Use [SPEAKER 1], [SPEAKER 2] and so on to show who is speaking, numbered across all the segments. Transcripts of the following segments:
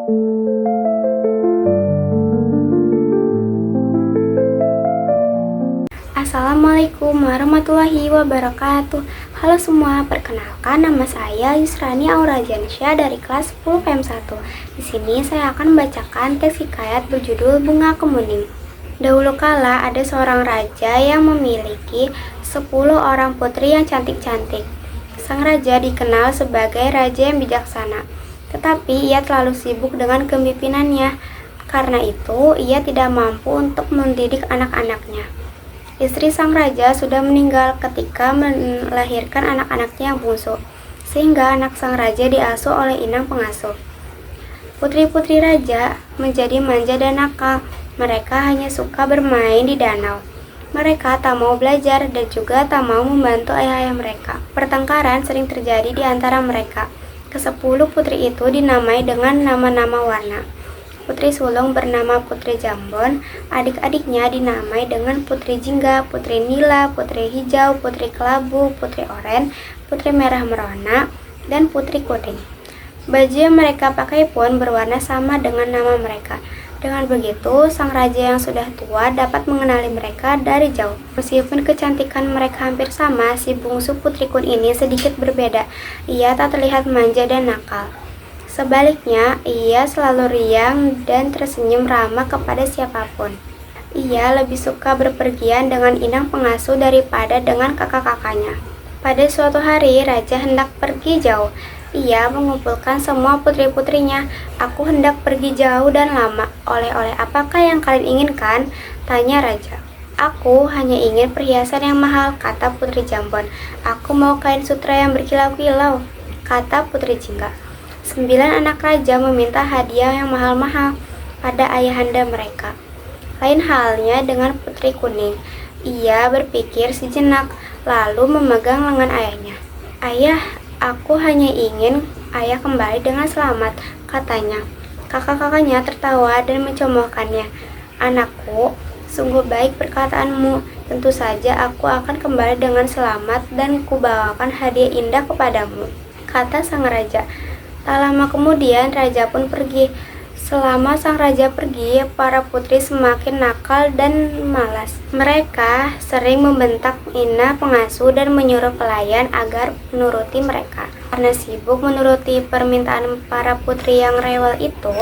[SPEAKER 1] Assalamualaikum warahmatullahi wabarakatuh. Halo semua, perkenalkan nama saya Yusrani Auradiansyah dari kelas 10 PM1. Di sini saya akan membacakan teks hikayat berjudul Bunga Kemuning. Dahulu kala ada seorang raja yang memiliki 10 orang putri yang cantik-cantik. Sang raja dikenal sebagai raja yang bijaksana, tetapi ia terlalu sibuk dengan kepemimpinannya. Karena itu, ia tidak mampu untuk mendidik anak-anaknya. Istri sang raja sudah meninggal ketika melahirkan anak-anaknya yang bungsu, sehingga anak sang raja diasuh oleh inang pengasuh. Putri-putri raja menjadi manja dan nakal. Mereka hanya suka bermain di danau. Mereka tak mau belajar dan juga tak mau membantu ayah-ayah mereka. Pertengkaran sering terjadi di antara mereka. Ke-10 putri itu dinamai dengan nama-nama warna. Putri sulung bernama Putri Jambon, adik-adiknya dinamai dengan Putri Jingga, Putri Nila, Putri Hijau, Putri Kelabu, Putri Oren, Putri Merah Merona, dan Putri Kuning. Baju yang mereka pakai pun berwarna sama dengan nama mereka. Dengan begitu, sang raja yang sudah tua dapat mengenali mereka dari jauh. Meskipun kecantikan mereka hampir sama, si bungsu Putri Kun ini sedikit berbeda. Ia tak terlihat manja dan nakal. Sebaliknya, ia selalu riang dan tersenyum ramah kepada siapapun. Ia lebih suka berpergian dengan inang pengasuh daripada dengan kakak-kakaknya. Pada suatu hari, raja hendak pergi jauh. Ia mengumpulkan semua putri-putrinya. "Aku hendak pergi jauh dan lama. Oleh-oleh apakah yang kalian inginkan?" tanya raja. "Aku hanya ingin perhiasan yang mahal," kata Putri Jambon. "Aku mau kain sutra yang berkilau-kilau," kata Putri Jingga. 9 anak raja meminta hadiah yang mahal-mahal pada ayahanda mereka. Lain halnya dengan Putri Kuning. Ia berpikir sejenak, lalu memegang lengan ayahnya. "Ayah, aku hanya ingin ayah kembali dengan selamat," katanya. Kakak-kakaknya tertawa dan mencemoohkannya. "Anakku, sungguh baik perkataanmu. Tentu saja aku akan kembali dengan selamat dan kubawakan hadiah indah kepadamu," kata sang raja. Tak lama kemudian, raja pun pergi. Selama sang raja pergi, para putri semakin nakal dan malas. Mereka sering membentak inang pengasuh dan menyuruh pelayan agar menuruti mereka. Karena sibuk menuruti permintaan para putri yang rewel itu,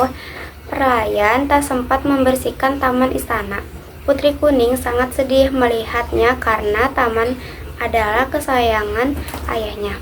[SPEAKER 1] pelayan tak sempat membersihkan taman istana. Putri Kuning sangat sedih melihatnya karena taman adalah kesayangan ayahnya.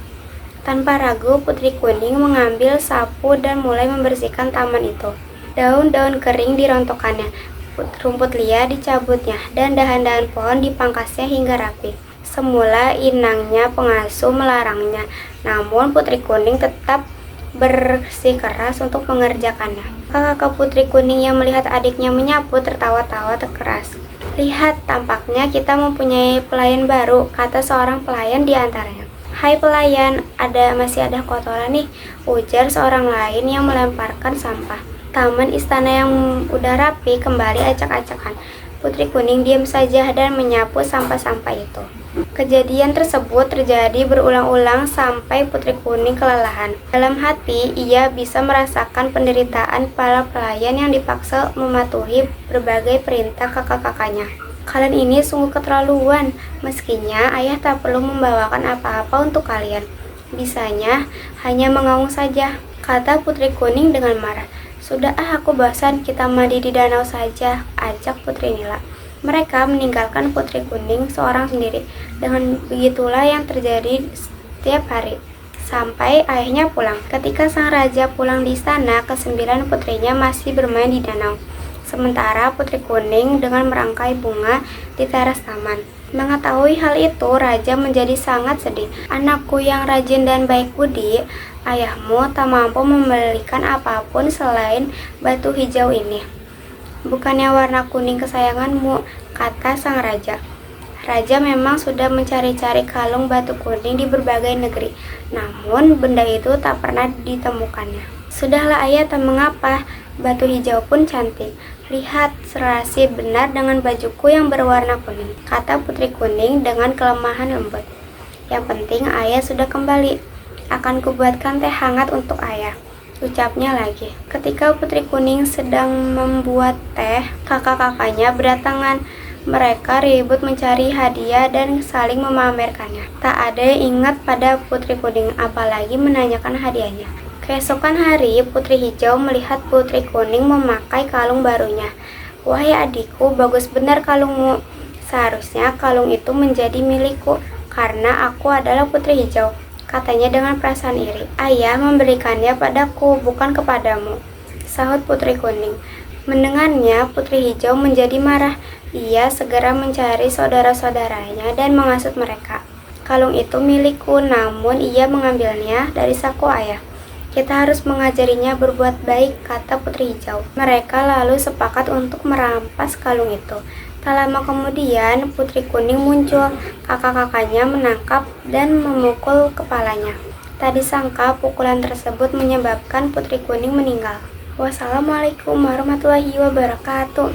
[SPEAKER 1] Tanpa ragu, Putri Kuning mengambil sapu dan mulai membersihkan taman itu. Daun-daun kering dirontokkannya, rumput liar dicabutnya, dan dahan-dahan pohon dipangkasnya hingga rapi. Semula inangnya pengasuh melarangnya, namun Putri Kuning tetap bersikeras untuk mengerjakannya. Kakak Putri Kuning yang melihat adiknya menyapu tertawa-tawa keras. "Lihat, tampaknya kita mempunyai pelayan baru," kata seorang pelayan di antaranya. "Hai pelayan, masih ada kotoran nih," ujar seorang lain yang melemparkan sampah. Taman istana yang udah rapi kembali acak-acakan. Putri Kuning diam saja dan menyapu sampah-sampah itu. Kejadian tersebut terjadi berulang-ulang sampai Putri Kuning kelelahan. Dalam hati, ia bisa merasakan penderitaan para pelayan yang dipaksa mematuhi berbagai perintah kakak-kakaknya. "Kalian ini sungguh keterlaluan. Meskinya ayah tak perlu membawakan apa-apa untuk kalian. Bisanya hanya mengaum saja," kata Putri Kuning dengan marah. "Sudah aku bosan, kita mandi di danau saja," ajak Putri Nila. Mereka meninggalkan Putri Kuning seorang sendiri. Dengan begitulah yang terjadi setiap hari, sampai ayahnya pulang. Ketika sang raja pulang di istana, ke-9 putrinya masih bermain di danau. Sementara Putri Kuning dengan merangkai bunga di teras taman. Mengetahui hal itu, raja menjadi sangat sedih. "Anakku yang rajin dan baik budi, ayahmu tak mampu membelikan apapun selain batu hijau ini. Bukannya warna kuning kesayanganmu," kata sang raja. Raja memang sudah mencari-cari kalung batu kuning di berbagai negeri, namun benda itu tak pernah ditemukannya. "Sudahlah ayah, tak mengapa, batu hijau pun cantik. Lihat, serasi benar dengan bajuku yang berwarna kuning," kata Putri Kuning dengan kelemahan lembut. "Yang penting ayah sudah kembali. Akan kubuatkan teh hangat untuk ayah." ucapnya lagi. Ketika Putri Kuning sedang membuat teh, kakak-kakaknya berdatangan. Mereka ribut mencari hadiah dan saling memamerkannya. Tak ada yang ingat pada Putri Kuning, apalagi menanyakan hadiahnya. Keesokan hari, Putri Hijau melihat Putri Kuning memakai kalung barunya. "Wahai adikku, bagus benar kalungmu. Seharusnya kalung itu menjadi milikku, karena aku adalah Putri Hijau," katanya dengan perasaan iri. "Ayah memberikannya padaku, bukan kepadamu," sahut Putri Kuning. Mendengarnya, Putri Hijau menjadi marah. Ia segera mencari saudara-saudaranya dan menghasut mereka. "Kalung itu milikku, namun ia mengambilnya dari saku ayah. Kita harus mengajarinya berbuat baik," kata Putri Hijau. Mereka lalu sepakat untuk merampas kalung itu. Tak lama kemudian, Putri Kuning muncul. Kakak-kakaknya menangkap dan memukul kepalanya. Tak disangka pukulan tersebut menyebabkan Putri Kuning meninggal. Wassalamualaikum warahmatullahi wabarakatuh.